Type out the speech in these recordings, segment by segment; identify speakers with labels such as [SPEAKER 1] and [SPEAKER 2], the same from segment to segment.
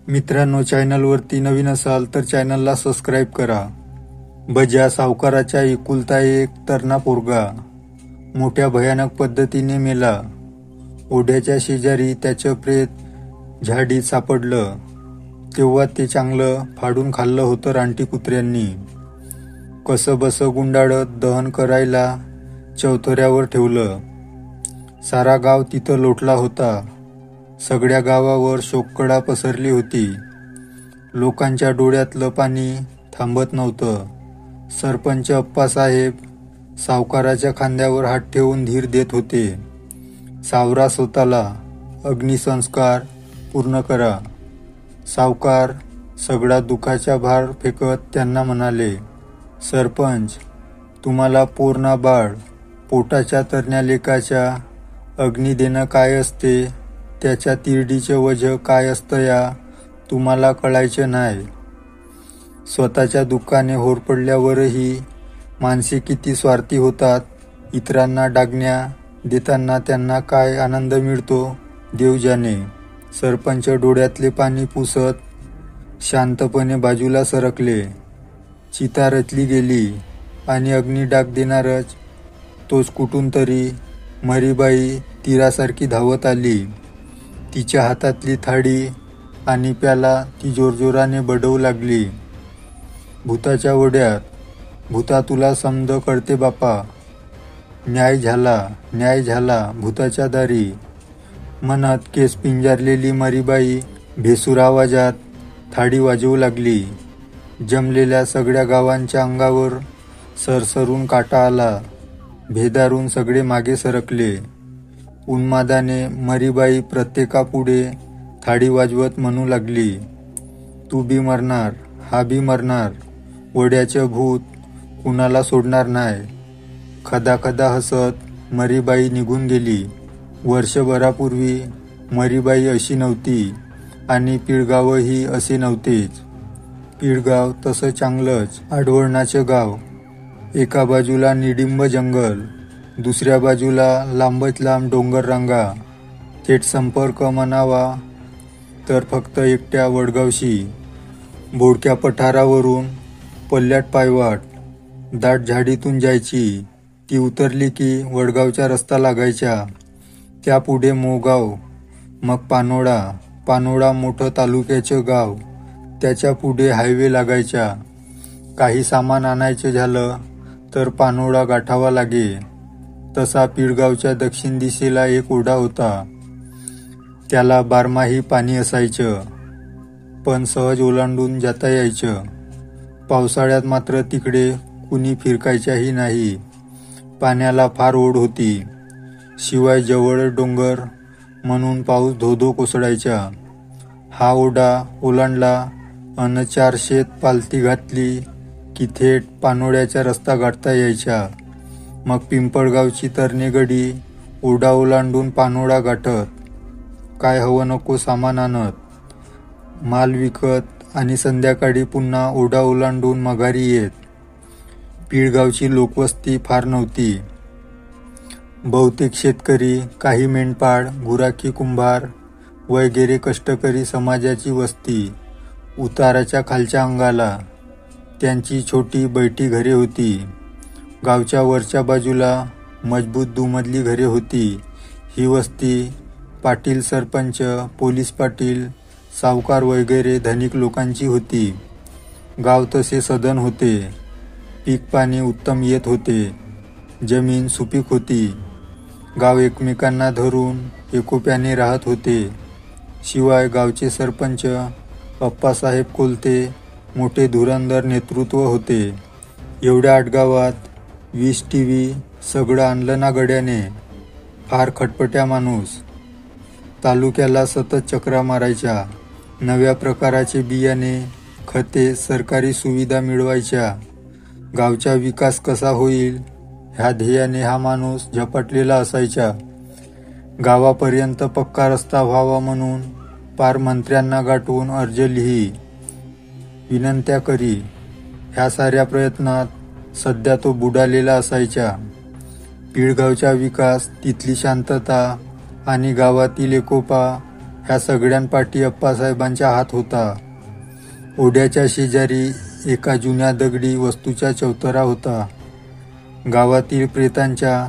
[SPEAKER 1] मित्रांनो, चॅनलवरती नवीन असाल तर चॅनलला सबस्क्राईब करा. बजा सावकाराचा एकुलता एक तरणा पोरगा मोठ्या भयानक पद्धतीने मेला. ओढ्याच्या शेजारी त्याचं प्रेत झाडीत सापडलं. तेव्हा ते चांगलं फाडून खाल्लं होतं रानटी कुत्र्यांनी. कसंबसं गुंडाळत दहन करायला चौथऱ्यावर ठेवलं. सारा गाव तिथं लोटला होता. सगळ्या गावावर शोककळा पसरली होती. लोकांच्या डोळ्यातलं पाणी थांबत नव्हतं. सरपंच अप्पासाहेब सावकाराच्या खांद्यावर हात ठेवून धीर देत होते. सावरा स्वतःला, अग्निसंस्कार पूर्ण करा. सावकार सगळा दुखाचा भार फेकत त्यांना म्हणाले, सरपंच, तुम्हाला पोर ना बाळ, पोटाच्या तरण्या लेकाच्या अग्नी देणं काय असते, त्याच्या तिरडीचे वजह काय असतं या तुम्हाला कळायचं नाही. स्वतःच्या दुःखाने होरपडल्यावरही माणसे किती स्वार्थी होतात. इतरांना डागण्या देताना त्यांना काय आनंद मिळतो देव जाणे. सरपंच डोळ्यातले पाणी पुसत शांतपणे बाजूला सरकले. चिता रचली गेली आणि अग्निडाग देणारच तोच कुठून तरी मरीबाई तीरासारखी धावत आली. तिच्या हातातली थाळी आणि प्याला ती जोरजोराने बडवू लागली. भूताच्या ओढ्यात, भूता तुला समज कळते बापा. न्याय झाला, न्याय झाला भूताच्या दारी, म्हणत केस पिंजारलेली मरीबाई भेसूर आवाजात थाळी वाजवू लागली. जमलेल्या सगळ्या गावांच्या अंगावर सरसरून काटा आला. भेदारून सगळे मागे सरकले. उन्मादाने मरीबाई प्रत्येकापुढे थाळी वाजवत म्हणू लागली, तू बी मरणार, हा बी मरणार. ओढ्याचं भूत कुणाला सोडणार नाही. खदाखदा हसत मरीबाई निघून गेली. वर्षभरापूर्वी मरीबाई अशी नव्हती आणि पिळगावही असे नव्हतेच. पिळगाव तसं चांगलंच आडवळणाचं गाव. एका बाजूला निडिंब जंगल, दुसऱ्या बाजूला लांबच लांब डोंगर रांगा. थेट संपर्क म्हणावा तर फक्त एकट्या वडगावशी. बोडक्या पठारावरून पल्ल्यात पायवाट दाट झाडीतून जायची. ती उतरली की वडगावचा रस्ता लागायचा. त्यापुढे मोगाव, मग पानोळा. पानोळा मोठं तालुक्याचं गाव. त्याच्या पुढे हायवे लागायचा. काही सामान आणायचं झालं तर पानोळा गाठावा लागे. तसा पिळगावच्या दक्षिण दिशेला एक ओढा होता. त्याला बारमाही पाणी असायचं, पण सहज ओलांडून जाता यायचं. पावसाळ्यात मात्र तिकडे कुणी फिरकायच्याही नाही. पाण्याला फार ओढ होती. शिवाय जवळ डोंगर म्हणून पाऊस धोधो कोसळायचा. हा ओढा ओलांडला अन 4 शेत पालथी घातली की थेट पानोळ्याचा रस्ता गाठता यायचा. मग पिंपळगावची तरणेगडी ओढा ओलांडून पानोळा गाठत. काय हवं नको सामान आणत, माल विकत आणि संध्याकाळी पुन्हा ओढा ओलांडून माघारी येत. पिळगावची लोकवस्ती फार नव्हती. बहुतेक शेतकरी, काही मेंढपाळ, गुराखी, कुंभार वगैरे कष्टकरी समाजाची वस्ती. उताराच्या खालच्या अंगाला त्यांची छोटी बैठी घरे होती. गावच्या वरच्या बाजूला मजबूत दुमजली घरे होती. ही वस्ती पाटील, सरपंच, पोलीस पाटील, सावकार वगैरे धनिक लोकांची होती. गाव तसे सधन होते. पीक पाणी उत्तम येत होते. जमीन सुपीक होती. गाव एकमेकांना धरून एकोप्याने राहत होते. शिवाय गावचे सरपंच अप्पासाहेब कोलते मोठे धुरंधर नेतृत्व होते. एवढ्या आडगावात 20 टीव्ही सगळं आणलं ना गड्याने. फार खटपट्या माणूस. तालुक्याला सतत चक्रा मारायच्या. नव्या प्रकाराचे बियाणे, खते, सरकारी सुविधा मिळवायच्या. गावचा विकास कसा होईल ह्या ध्येयाने हा माणूस झपाटलेला असायचा. गावापर्यंत पक्का रस्ता व्हावा म्हणून पार मंत्र्यांना गाठून अर्ज लिही, विनंत्या करी. ह्या साऱ्या प्रयत्नात सध्या तो बुडालेला असायचा. पिळगावचा विकास, तिथली शांतता आणि गावातील एकोपा ह्या सगळ्यांपाठी अप्पासाहेबांचा हात होता. ओढ्याच्या शेजारी एका जुन्या दगडी वस्तूचा चौतरा होता. गावातील प्रेतांच्या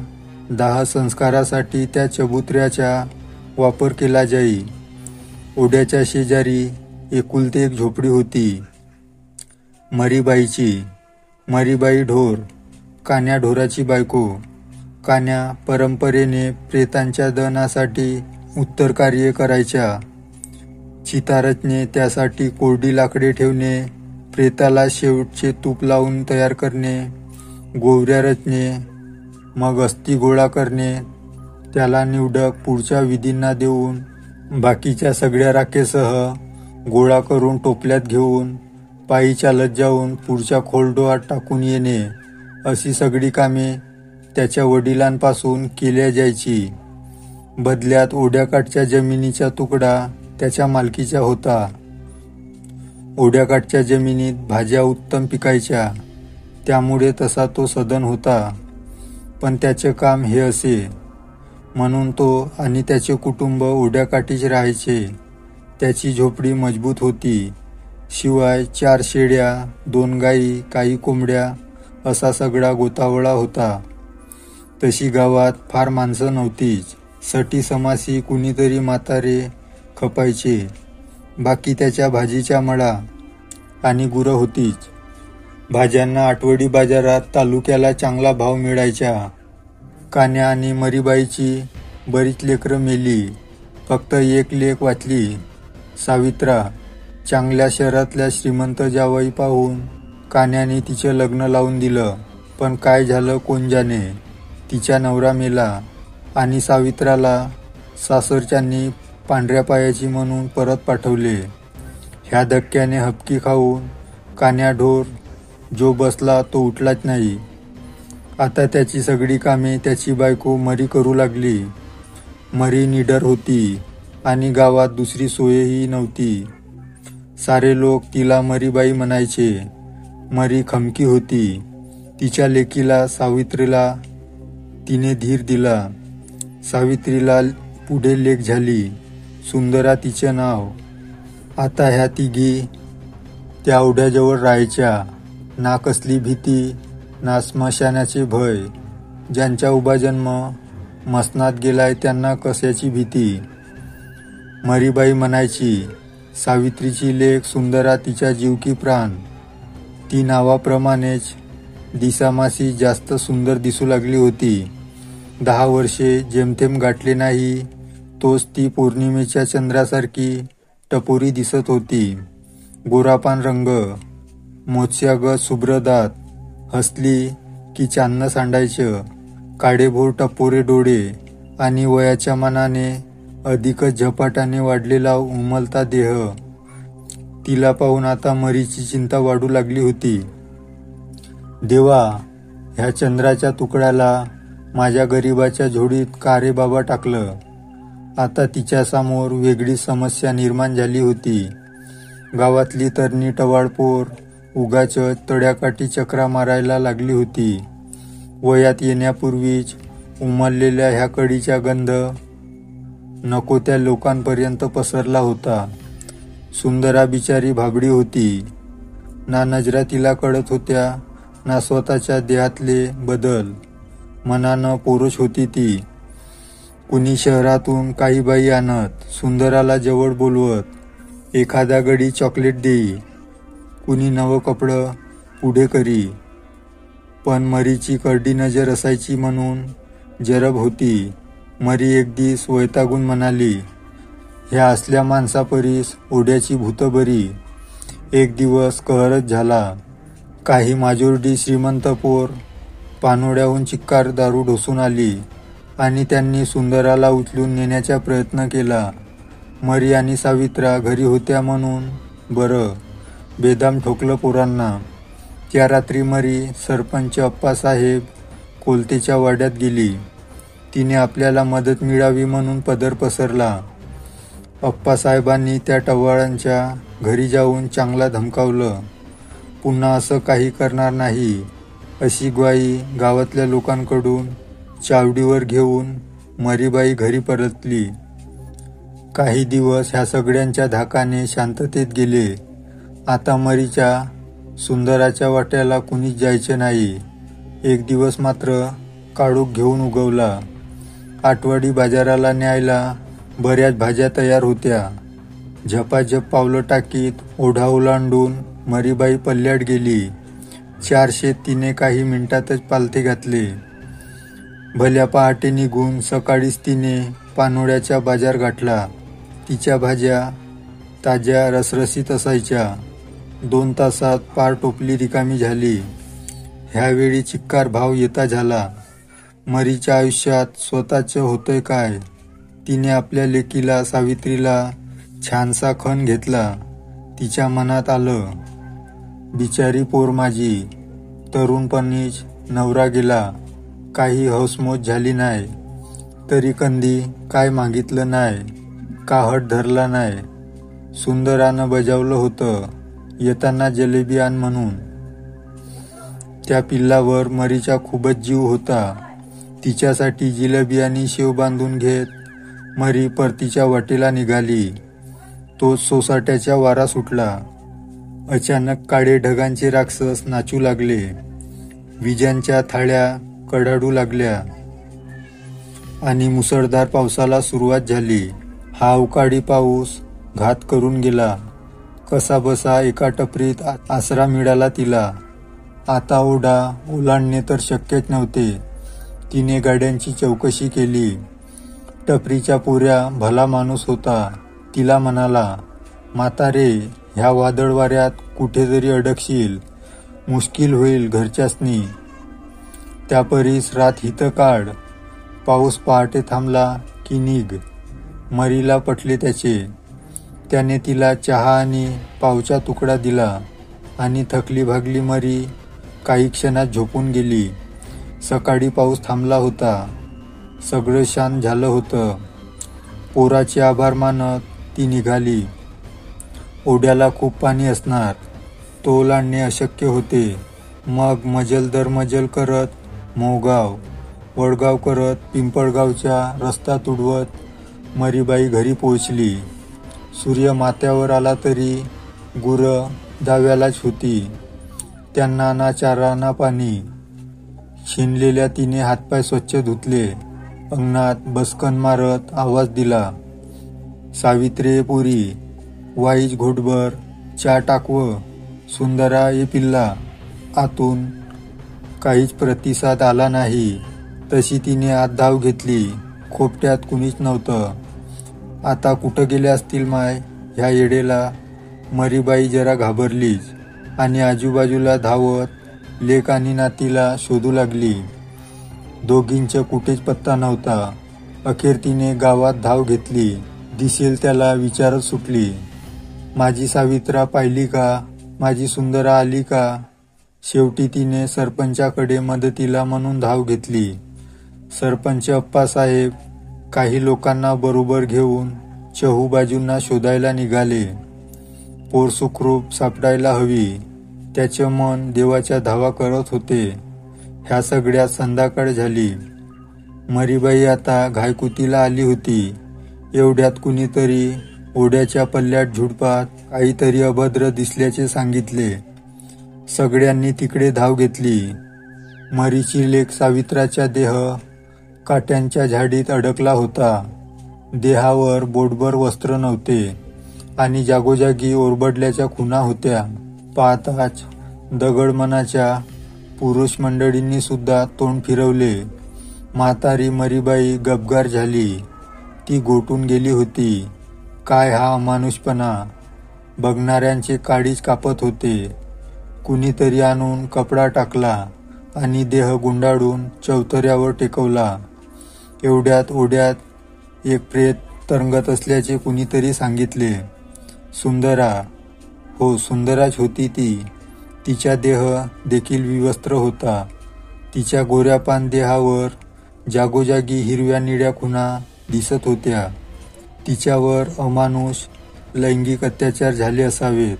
[SPEAKER 1] दाह संस्कारासाठी त्या चबुतऱ्याचा वापर केला जाई. ओढ्याच्या शेजारी एकुलती एक झोपडी होती मरीबाईची. मरीबाई ढोर, कान्या ढोराची बायको. कान्या परंपरेने प्रेतांच्या दहनासाठी उत्तर कार्य करायच्या. चिता रचणे, त्यासाठी कोरडी लाकडे ठेवणे, प्रेताला शेवटचे तूप लावून तयार करणे, गोवऱ्या रचणे, मग अस्थी गोळा करणे, त्याला निवडक पुढच्या विधींना देऊन बाकीच्या सगळ्या राखेसह गोळा करून टोपल्यात घेऊन पायी चालत जाऊन पुढच्या खोलडोहात टाकून येणे, अशी सगळी कामे त्याच्या वडिलांपासून केल्या जायची. बदल्यात ओढ्याकाठच्या जमिनीचा तुकडा त्याच्या मालकीचा होता. ओढ्याकाठच्या जमिनीत भाज्या उत्तम पिकायच्या, त्यामुळे तसा तो सधन होता. पण त्याचे काम हे असे, म्हणून तो आणि त्याचे कुटुंब ओढ्याकाठीच राहायचे. त्याची झोपडी मजबूत होती. शिवाय 4 शेळ्या, 2 गाई, काही कोंबड्या असा सगळा गोतावळा होता. तशी गावात फार माणसं नव्हतीच. सटी समासी कुणीतरी म्हातारे खपायचे. बाकी त्याच्या भाजीच्या मळा आणि गुरं होतीच. भाज्यांना आठवडी बाजारात तालुक्याला चांगला भाव मिळायचा. कान्या आणि मरीबाईची बरीच लेकरं मेली. फक्त एक लेक वाचली, सावित्रा. चांगल्या शहरातल्या श्रीमंत जावई पाहून कान्याने तिचं लग्न लावून दिलं. पण काय झालं कोण जाणे. तिचा नवरा मेला आणि सावित्राला सासरच्यांनी पांढऱ्या पायाची म्हणून परत पाठवले. ह्या धक्क्याने हपकी खाऊन कान्या ढोर जो बसला तो उठलाच नाही. आता त्याची सगळी कामे त्याची बायको मरी करू लागली. मरी निडर होती आणि गावात दुसरी सोयही नव्हती. सारे लोक तिला मरीबाई म्हणायचे. मरी खमकी होती. तिच्या लेकीला सावित्रीला तिने धीर दिला. सावित्रीला पुढे लेक झाली, सुंदरा तिचे नाव. आता ह्या तिघी त्या ओढ्याजवळ राहायच्या. ना कसली भीती, ना स्मशानाचे भय. ज्यांचा उभा जन्म मसनात गेलाय त्यांना कशाची भीती. मरीबाई म्हणायची, सावित्रीची लेक सुंदरा तिच्या जीव की प्राण. ती नावाप्रमाणेच दिसामासी जास्त सुंदर दिसू लागली होती. 10 वर्षे जेमतेम गाठले नाही तोच ती पौर्णिमेच्या चंद्रासारखी टपोरी दिसत होती. गोरापान रंग, मोत्स्यागत शुभ्र दात, हसली की चांदणं सांडायचं. काळेभोर टपोरे डोळे आणि वयाच्या मानाने अधिकच झपाट्याने वाढलेला उमलता देह. तिला पाहून आता मरीची चिंता वाढू लागली होती. देवा, ह्या चंद्राच्या तुकड्याला माझ्या गरिबाच्या झोळीत का रे बाबा टाकलं. आता तिच्यासमोर वेगळी समस्या निर्माण झाली होती. गावातली तरणी टवाळपोर उगाच तड्याकाठी चक्रा मारायला लागली होती. वयात येण्यापूर्वीच उमललेल्या ह्या कडीचा गंध नको त्या लोकांपर्यंत पसरला होता. सुंदरा बिचारी भाबडी होती. ना नजरा तिला कळत होत्या, ना स्वतःच्या देहातले बदल. मनानं पोरच होती ती. कुणी शहरातून काही बाई आणत, सुंदराला जवळ बोलवत एखादा गडी चॉकलेट देई. कुणी नवं कपडं पुढे करी. पण मरीची करडी नजर असायची म्हणून जरब होती. मरी एक दिस वैतागून म्हणाली, ह्या असल्या माणसापरीस ओढ्याची भूत बरी. एक दिवस कहरच झाला. काही माजोर्डी श्रीमंत पोर पानोड्याहून चिक्कार दारू ढोसून आली आणि त्यांनी सुंदराला उचलून नेण्याचा प्रयत्न केला. मरी आणि सावित्रा घरी होत्या म्हणून बरं, बेदाम ठोकलं पोरांना. त्या रात्री मरी सरपंच अप्पासाहेब कोलतेच्या वाड्यात गेली. तिने आपल्याला मदत मिळावी म्हणून पदर पसरला. अप्पासाहेबांनी त्या टवाळांच्या घरी जाऊन चांगला धमकावलं. पुन्हा असं काही करणार नाही अशी ग्वाही गावातल्या लोकांकडून चावडीवर घेऊन मरीबाई घरी परतली. काही दिवस ह्या सगळ्यांच्या धाकाने शांततेत गेले. आता मरीच्या सुंदराच्या वाट्याला कुणीच जायचे नाही. एक दिवस मात्र काळोख घेऊन उगवला. आठवडी बाजाराला न्यायला बऱ्याच भाज्या तयार होत्या. झपाझप पावलं टाकीत ओढा ओलांडून मरीबाई पल्ल्यात गेली. 4 शेत तिने काही मिनिटातच पालथे घातले. भल्या पहाटे निघून सकाळीच तिने पानोळ्याचा बाजार गाठला. तिच्या भाज्या ताज्या रसरशीत असायच्या. 2 तासात पार टोपली रिकामी झाली. ह्यावेळी चिक्कार भाव येता झाला. मरीच्या आयुष्यात स्वतःचं होतंय काय? तिने आपल्या लेकीला सावित्रीला छानसा खण घेतला. तिच्या मनात आलं, बिचारी पोर माझी. तरुणपणीच नवरा गेला, काही हौसमौज झाली नाही. तरी कंदी काय मागितलं नाही, का हट धरला नाही. सुंदरानं बजावलं होतं, येताना जलेबी आण म्हणून. त्या पिल्लावर मरीचा खूपच जीव होता. तिच्यासाठी जिलेबी आणि शेव बांधून घेत मरी परतीच्या वाटेला निघाली. तो सोसाट्याचा वारा सुटला. अचानक काळे ढगांचे राक्षस नाचू लागले. विजांच्या थाळ्या कडाडू लागल्या आणि मुसळधार पावसाला सुरुवात झाली. हा अवकाळी पाऊस घात करून गेला. कसाबसा एका टपरीत आसरा मिळाला तिला. आता ओढा ओलांडणे तर शक्यच नव्हते. तिने गाड्यांची चौकशी केली. टपरीच्या पोऱ्या भला माणूस होता. तिला म्हणाला, म्हातारे, ह्या वादळ वाऱ्यात कुठेतरी अडकशील, मुश्किल होईल घरच्यासनी. त्यापरीस रात हित काढ. पाऊस पहाटे थांबला की निघ. मरीला पटले त्याचे. त्याने तिला चहा आणि पावचा तुकडा दिला आणि थकली भागली मरी काही क्षणात झोपून गेली. सकाळी पाऊस थांबला होता. सगळं शांत झालं होतं. पोराचे आभार मानत ती निघाली. ओढ्याला खूप पाणी असणार, तो ओलांडणे अशक्य होते. मग मजल दर मजल करत मोहगाव, वडगाव करत पिंपळगावचा रस्ता तुडवत मरीबाई घरी पोहोचली. सूर्य माथ्यावर आला तरी गुरं दाव्यालाच होती. त्यांना ना चारा ना पाणी. शिनलेल्या तिने हातपाय स्वच्छ धुतले. अंगणात बसकन मारत आवाज दिला, सावित्रे पोरी, वाईच घोटभर चा टाकव. सुंदरा ये पिल्ला. आतून काहीच प्रतिसाद आला नाही. तशी तिने आत धाव घेतली. खोपट्यात कुणीच नव्हतं. आता कुठं गेले असतील माय ह्या येडेला. मरीबाई जरा घाबरलीच आणि आजूबाजूला धावत लेक आणि नातीला शोधू लागली. दोघींचं कुठेच पत्ता नव्हता. अखेर तिने गावात धाव घेतली. दिसेल त्याला विचारत सुटली, माझी सावित्रा पाहिली का? माझी सुंदरा आली का? शेवटी तिने सरपंचाकडे मदतीला म्हणून धाव घेतली. सरपंच अप्पासाहेब काही लोकांना बरोबर घेऊन चहूबाजूंना शोधायला निघाले. पोर सुखरूप सापडायला हवी. त्याचे मन देवाच्या धावा करत होते. ह्या सगळ्यात संध्याकाळ झाली. मरीबाई आता घायकुतीला आली होती. एवढ्यात कुणीतरी ओढ्याच्या पल्ल्यात झुडपात काहीतरी अभद्र दिसल्याचे सांगितले. सगळ्यांनी तिकडे धाव घेतली. मरीची लेक सावित्राचा देह काट्यांच्या झाडीत अडकला होता. देहावर बोटभर वस्त्र नव्हते आणि जागोजागी ओरबडल्याच्या खुणा होत्या. पाहताच दगडमनाच्या पुरुष मंडळींनी सुद्धा तोंड फिरवले. म्हातारी मरीबाई गपगार झाली. ती गोटून गेली होती. काय हा अमानुषपणा! बघणाऱ्यांचे काळीच कापत होते. कुणीतरी आणून कपडा टाकला आणि देह गुंडाळून चौथऱ्यावर टेकवला. एवढ्यात ओढ्यात एक प्रेत तरंगत असल्याचे कुणीतरी सांगितले. सुंदरा. हो, सुंदराच होती ती. तिचा देह देखील विवस्त्र होता. तिच्या गोऱ्यापान देहावर जागोजागी हिरव्या निळ्या खुणा दिसत होत्या. तिच्यावर अमानुष लैंगिक अत्याचार झाले असावेत.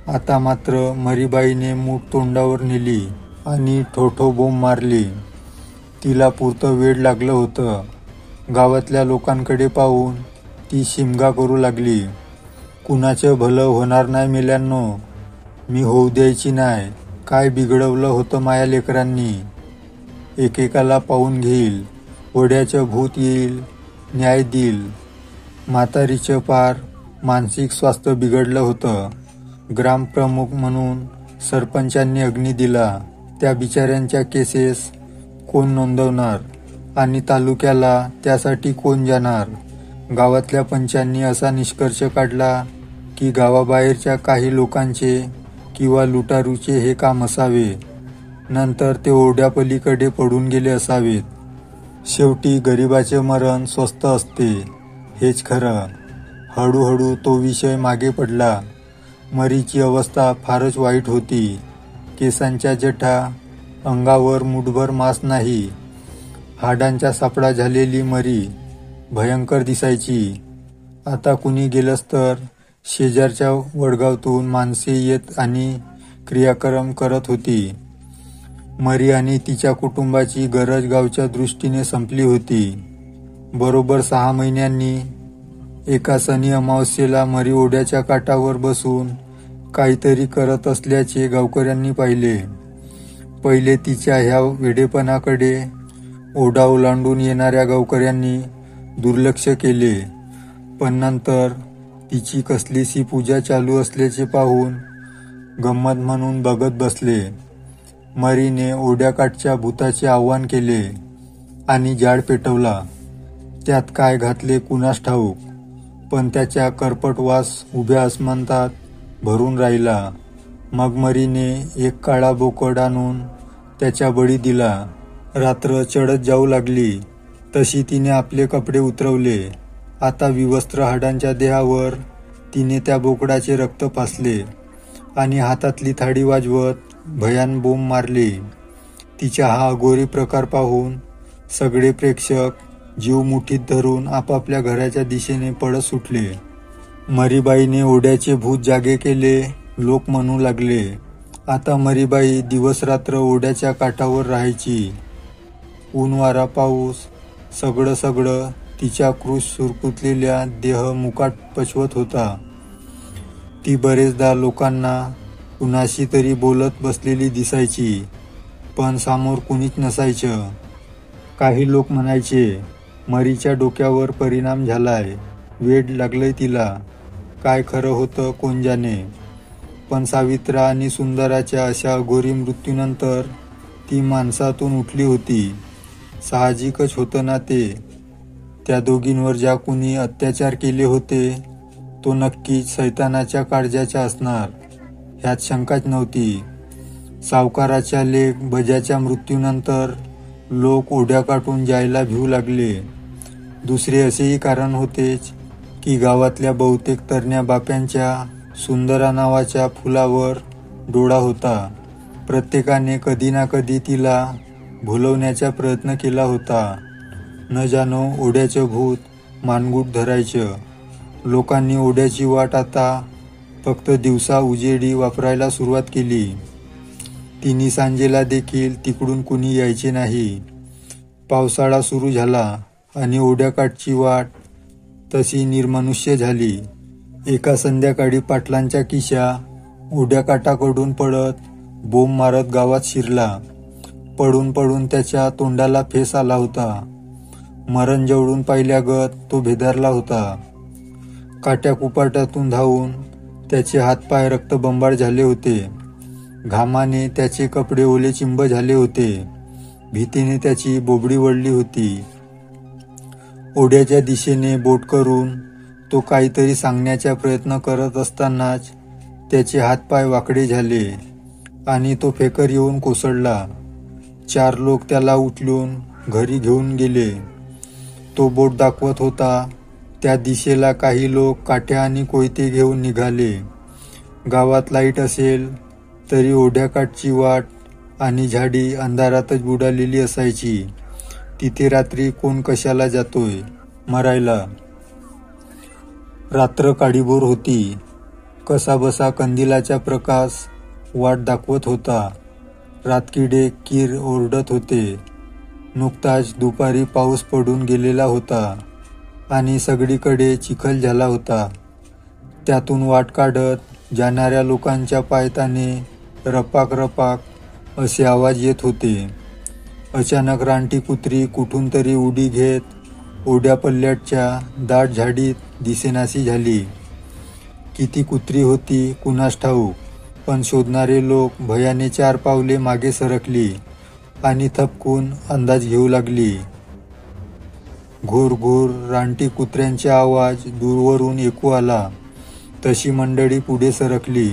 [SPEAKER 1] आता मात्र मरीबाईने मूठ तोंडावर नेली आणि ठोठो बोंब मारली. तिला पुरतं वेड लागलं होतं. गावातल्या लोकांकडे पाहून ती शिमगा करू लागली. कुणाचं भलं होणार नाही मेल्यांनो, मी होऊ द्यायची नाही. काय बिघडवलं होतं माया लेकरांनी. एकेकाला पाहून घेईल, ओढ्याचं भूत येईल, न्याय देईल. म्हातारीचं पार मानसिक स्वास्थ्य बिघडलं होतं. ग्रामप्रमुख म्हणून सरपंचांनी अग्नी दिला. त्या बिचाऱ्यांच्या केसेस कोण नोंदवणार आणि तालुक्याला त्यासाठी कोण जाणार. गावातल्या पंचांनी असा निष्कर्ष काढला की गावाबाहेरच्या काही लोकांचे किंवा लुटारूचे हे काम असावे. नंतर ते ओढ्यापलीकडे पडून गेले असावेत. शेवटी गरिबाचे मरण स्वस्त असते, हेच खरं. हळूहळू तो विषय मागे पडला. मरीची अवस्था फारच वाईट होती. केसांच्या जटा, अंगावर मुठभर मांस नाही. हाडांचा सापळा झालेली मरी भयंकर दिसायची. आता कुणी गेलंच तर शेजारच्या वडगावातून माणसे येत आणि क्रियाक्रम करत होती. मरी आणि तिच्या कुटुंबाची गरज गावच्या दृष्टीने संपली होती. बरोबर 6 महिन्यांनी एका शनी अमावस्येला मरी ओढ्याच्या काठावर बसून काहीतरी करत असल्याचे गावकऱ्यांनी पाहिले. पहिले तिच्या ह्या वेडेपणाकडे ओढा ओलांडून येणाऱ्या गावकऱ्यांनी दुर्लक्ष केले, पण नंतर तिची कसलीशी पूजा चालू असल्याचे पाहून गंमत म्हणून बघत बसले. मरीने ओढ्याकाठच्या भूताचे आव्हान केले आणि जाळ पेटवला. त्यात काय घातले कुणास ठाऊक, पण त्याच्या करपट वास उभ्या आसमंतात भरून राहिला. मग मरीने एक काळा बोकड आणून त्याच्या बळी दिला. रात्र चढत जाऊ लागली तशी तिने आपले कपडे उतरवले. आता विवस्त्र हाडांच्या देहावर तिने त्या बोकडाचे रक्त पासले आणि हातातली थाळी वाजवत भयान बोंब मारली. तिचा हा अघोरी प्रकार पाहून सगळे प्रेक्षक जीव मुठीत धरून आपापल्या घराच्या दिशेने पळत सुटले. मरीबाईने ओढ्याचे भूत जागे केले. लोक म्हणू लागले. आता मरीबाई दिवसरात्र ओढ्याच्या काठावर राहायची. ऊन वारा पाऊस सगळं तिच्या क्रूश सुरकुतलेल्या देह मुकाट पचवत होता. ती बरेचदा लोकांना कुणाशी तरी बोलत बसलेली दिसायची, पण समोर कुणीच नसायचं. काही लोक म्हणायचे, मरीच्या डोक्यावर परिणाम झालाय, वेड लागलंय तिला. काय खरं होतं कोण जाणे. पण सावित्रा आणि सुंदराच्या अशा अघोरी मृत्यूनंतर ती माणसातून उठली होती. साहजिकच होतं ना ते. त्या दोघींवर ज्या कुणी अत्याचार केले होते तो नक्कीच सैतानाच्या काळजाचा असणार, ह्यात शंकाच नव्हती. सावकाराच्या लेक बजाच्या मृत्यूनंतर लोक ओढ्याकाठून जायला भिवू लागले. दुसरे असेही कारण होतेच की गावातल्या बहुतेक तरण्या बाप्यांच्या सुंदरा नावाच्या फुलावर डोळा होता. प्रत्येकाने कधी ना कधी तिला भुलवण्याचा प्रयत्न केला होता. न जाणो ओढ्याचं भूत मानगूट धरायचं. लोकांनी ओढ्याची वाट आता फक्त दिवसा उजेडी वापरायला सुरुवात केली. तिन्ही सांजेला देखील तिकडून कुणी यायचे नाही. पावसाळा सुरू झाला आणि ओढ्याकाठची वाट तशी निर्मनुष्य झाली. एका संध्याकाळी पाटलांच्या किशा ओढ्याकाठाकडून पडत बोंब मारत गावात शिरला. पडून पडून त्याच्या तोंडाला फेस आला होता. मरण जवळून पाहिल्यागत तो भेदारला होता. काट्या कुपाटातून धावून त्याचे हातपाय रक्तबंबाळ झाले होते. घामाने त्याचे कपडे ओले चिंब झाले होते. भीतीने त्याची बोबडी वळली होती. ओढ्याच्या दिशेने बोट करून तो काहीतरी सांगण्याचा प्रयत्न करत असतानाच त्याचे हातपाय वाकडे झाले आणि तो फेकर येऊन कोसळला. 4 लोक त्याला उचलून घरी घेऊन गेले. तो बोट दाखवत होता त्या दिशेला काही लोक काठ्या आणि कोयते घेऊन निघाले. गावात लाईट असेल तरी ओढ्याकाठची वाट आणि झाडी अंधारातच बुडालेली असायची. तिथे रात्री कोण कशाला जातोय मरायला. रात्र काळीभोर होती. कसाबसा कंदिलाचा प्रकाश वाट दाखवत होता. रातकिडे कीर ओरडत होते. नुकताच दुपारी पाऊस पडून गेलेला होता. आणि सगळीकडे चिखल झाला होता. त्यातून वाट काढत जाणाऱ्या लोकांच्या पायताने रपाक रपाक असे आवाज येत होते. अचानक रानटी कुत्री कुठून तरी उडी घेत ओढ्या पल्ल्याच्या दाट झाडीत दिसेनाशी झाली. किती कुत्री होती कुणास ठाऊक, पण शोधणारे लोक भयाने 4 पावले मागे सरकली आणि थपकून अंदाज घेऊ लागली. घोर घोर रानटी कुत्र्यांचा आवाज दूरवरून ऐकू आला. तशी मंडळी पुढे सरकली.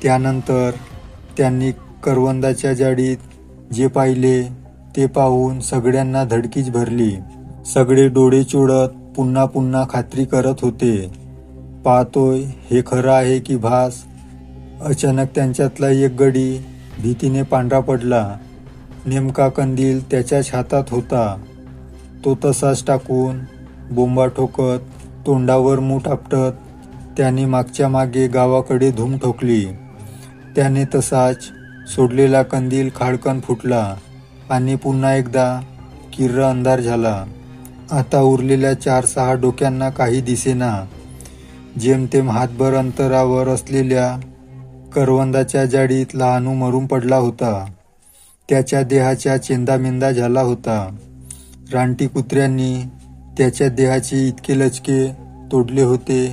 [SPEAKER 1] त्यानंतर त्यांनी करवंदाच्या जाळीत जे पाहिले ते पाहून सगळ्यांना धडकीच भरली. सगळे डोळे चोळत पुन्हा पुन्हा खात्री करत होते, पाहतोय हे खरं आहे की भास. अचानक त्यांच्यातला एक गडी भीतीने पांढरा पडला. नेमका कंदील त्याच्याच हातात होता. तो तसाच टाकून बोंबा ठोकत तोंडावर मूठ आपटत त्याने मागच्या मागे गावाकडे धूम ठोकली. त्याने तसाच सोडलेला कंदील खाडकन फुटला आणि पुन्हा एकदा किर्र अंधार झाला. आता उरलेल्या 4-6 डोक्यांना काही दिसेना. जेमतेम हातभर अंतरावर असलेल्या करवंदाच्या जाळीत लहानू मरून पडला होता. त्याच्या देहाचा चेंदामेंदा झाला होता. रानटी कुत्र्यांनी त्याच्या देहाचे इतके लचके तोडले होते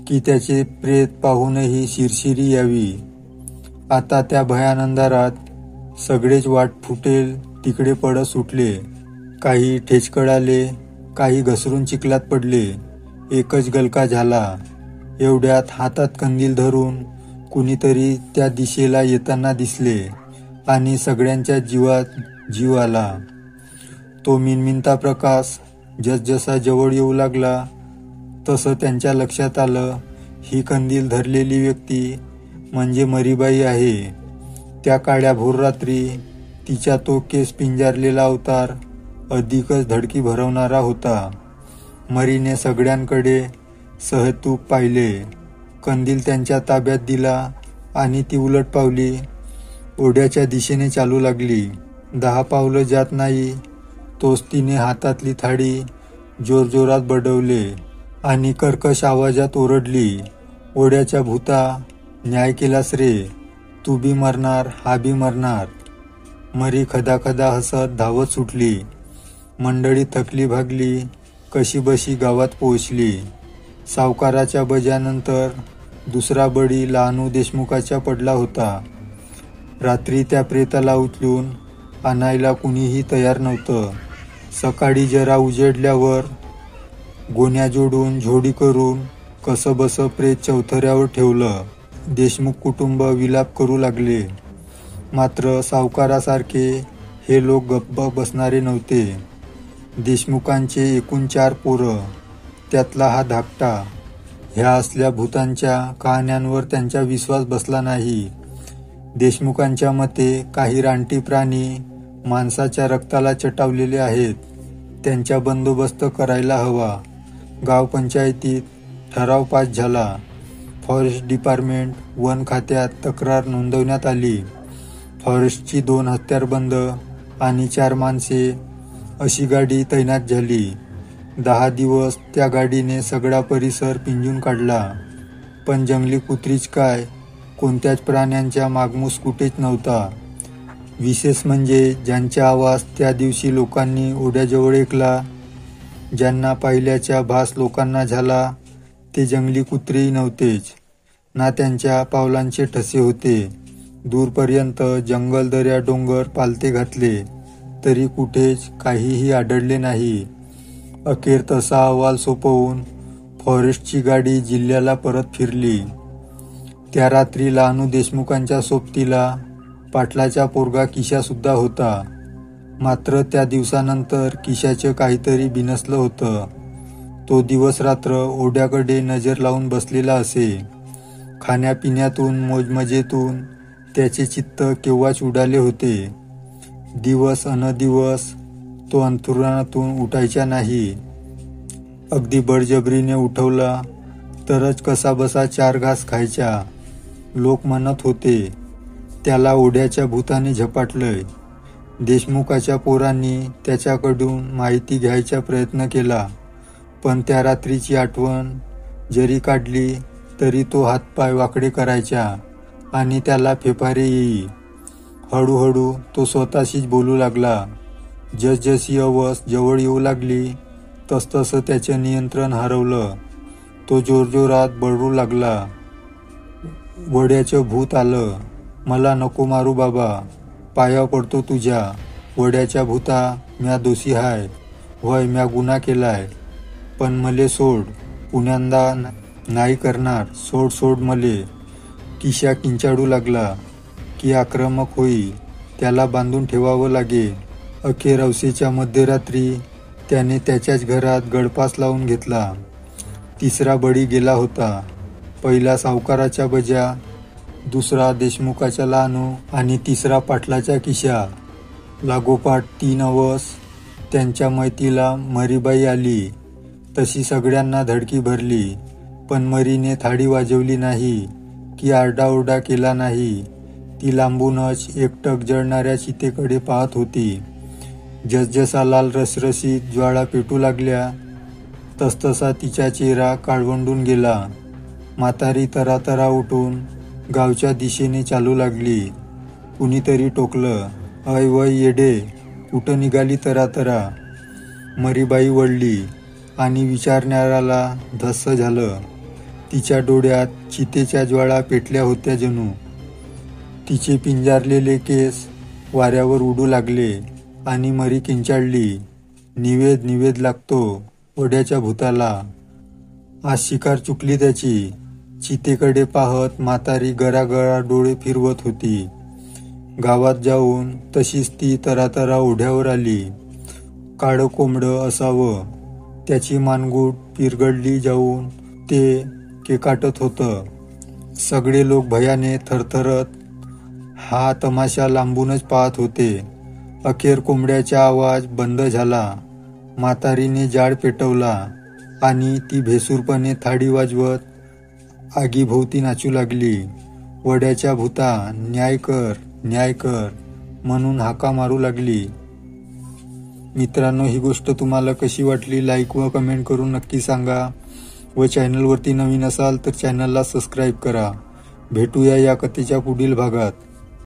[SPEAKER 1] की त्याचे प्रेत पाहूनही शिरशिरी यावी. आता त्या भयान अंधारात सगळेच वाट फुटेल तिकडे पडत सुटले. काही ठेचकळाले, काही घसरून चिखलात पडले. एकच गलका झाला. एवढ्यात हातात कंदील धरून कुणीतरी त्या दिशेला येताना दिसले आणि सगळ्यांच्या जीवात जीव आला. तो मिणमिणता प्रकाश जसजसा जवळ येऊ लागला तसं त्यांच्या लक्षात आलं, ही कंदील धरलेली व्यक्ती म्हणजे मरीबाई आहे. त्या काळ्या भोर रात्री तिचा तो केस पिंजारलेला अवतार अधिकच धडकी भरवणारा होता. मरीने सगळ्यांकडे सहतूक पाहिले. कंदील त्यांच्या ताब्यात दिला आणि ती उलट पावली ओढ्याच्या दिशेने चालू लागली. 10 पावलं जात नाही तोच तिने हातातली थाळी जोरजोरात बडवले आणि कर्कश आवाजात ओरडली, ओढ्याच्या भूता, न्याय केलास रे, तू बी मरणार, हा बी मरणार. मरी खदाखदा हसत धावत सुटली. मंडळी थकली भागली कशीबशी गावात पोहोचली. सावकाराच्या बजानंतर दुसरा बळी लहानू देशमुखाचा पडला होता. रात्री त्या प्रेताला उचलून आणायला कुणीही तयार नव्हतं. सकाळी जरा उजेडल्यावर गोण्या जोडून झोडी करून कसंबसं प्रेत चौथऱ्यावर ठेवलं. देशमुख कुटुंब विलाप करू लागले. मात्र सावकारासारखे हे लोक गप्प बसणारे नव्हते. देशमुखांचे एकूण 4 पोरं, त्यातला हा धाकटा. ह्या असल्या भूतांच्या कहाण्यांवर त्यांचा विश्वास बसला नाही. देशमुखांच्या मते काही रानटी प्राणी माणसाच्या रक्ताला चटावलेले आहेत. त्यांचा बंदोबस्त करायला हवा. गाव पंचायतीत ठराव पास झाला. फॉरेस्ट डिपार्टमेंट वन खात्यात तक्रार नोंदवण्यात आली. फॉरेस्टची 2 हत्यारबंद आणि 4 माणसे अशी गाडी तैनात झाली. 10 दिवस त्या गाडीने सगळा परिसर पिंजून काढला. पण जंगली कुत्रीच काय, कोणत्याच प्राण्यांच्या मागमूस कुठेच नव्हता. विशेष म्हणजे ज्यांचा आवाज त्या दिवशी लोकांनी ओढ्याजवळ ऐकला, ज्यांना पाहिल्याचा भास लोकांना झाला, ते जंगली कुत्रेही नव्हतेच ना त्यांच्या पावलांचे ठसे होते. दूरपर्यंत जंगल, दऱ्या, डोंगर पालथे घातले तरी कुठेच काहीही आढळले नाही. अखेर तसा अहवाल सोपवून फॉरेस्टची गाडी जिल्ह्याला परत फिरली. त्या रात्री लहानू देशमुखांच्या सोबतीला पाटलाचा पोरगा किशासुद्धा होता. मात्र त्या दिवसानंतर किशाचं काहीतरी बिनसलं होतं. तो दिवस रात्र ओढ्याकडे नजर लावून बसलेला असे. खाण्यापिण्यातून, मोजमजेतून त्याचे चित्त केव्हाच उडाले होते. दिवस अनदिवस तो अंथरुणातून उठायचा नाही. अगदी बळजबरीने उठवला तरच कसाबसा 4 घास खायचा. लोक म्हणत होते, त्याला ओढ्याच्या भूताने झपाटलंय. देशमुखाच्या पोरांनी त्याच्याकडून माहिती घ्यायचा प्रयत्न केला, पण त्या रात्रीची आठवण जरी काढली तरी तो हातपाय वाकडे करायचा आणि त्याला फेफारे येई. हळूहळू तो स्वतःशीच बोलू लागला. जसजशी अवस जवळ येऊ लागली तसतसं त्याचे नियंत्रण हरवलं. तो जोरजोरात बळरू लागला. वड्याचं भूत आलं. मला नको मारू बाबा, पाया पडतो तुझ्या. वड्याच्या भूता, म्या दोषी हाय. होय, म्या गुन्हा केलाय, पण मले सोड. पुण्यांदा नाही करणार. सोड सोड मले. किशा किंचाळू लागला की आक्रमक होई. त्याला बांधून ठेवावं लागे. अखेर अवसेच्या मध्यरात्री त्याने त्याच्याच घरात गळफास लावून घेतला. तिसरा बळी गेला होता. पहिला सावकाराच्या बजा, दुसरा देशमुखाच्या लहानू आणि तिसरा पाटलाच्या किशा. लागोपाठ 3 अवस. त्यांच्या मैतीला मरीबाई आली. तशी सगळ्यांना धडकी भरली, पण मरीने थाळी वाजवली नाही की आरडाओरडा केला नाही. ती लांबूनच एकटक जळणाऱ्या चितेकडे पाहत होती. जसजसा लाल रसरशीत ज्वाळा पेटू लागल्या तसतसा तिचा चेहरा काळवंडून गेला. म्हातारी तरातरा उठून गावच्या दिशेने चालू लागली. कुणीतरी टोकलं, "अय वय येडे, कुठं निघाली तरातरा?" मरीबाई वळली आणि विचारणाऱ्याला धस्स झालं. तिच्या डोळ्यात चितेच्या ज्वाळा पेटल्या होत्या जणू. तिचे पिंजारलेले केस वाऱ्यावर उडू लागले आणि मरी किंचाळली, "निवेद निवेद लागतो वड्याच्या भूताला. आज शिकार चुकली त्याची." चितेकडे पाहत म्हातारी गरागरा डोळे फिरवत होती. गावात जाऊन तशीच ती तरातरा ओढ्यावर आली. काळं कोंबडं असावं. त्याची मानगूट पिरगडली जाऊन ते केकाटत होतं. सगळे लोक भयाने थरथरत हा तमाशा लांबूनच पाहत होते. अखेर कोंबड्याचा आवाज बंद झाला. म्हातारीने जाळ पेटवला आणि ती भेसूरपणे थाळी वाजवत आगीभोवती नाचू लागली. वड्याच्या भूता, न्याय कर, न्याय कर म्हणून हाका मारू लागली. मित्रांनो, ही गोष्ट तुम्हाला कशी वाटली लाईक व कमेंट करून नक्की सांगा. व चॅनलवरती नवीन असाल तर चॅनलला सबस्क्राईब करा. भेटूया या कथेच्या पुढील भागात.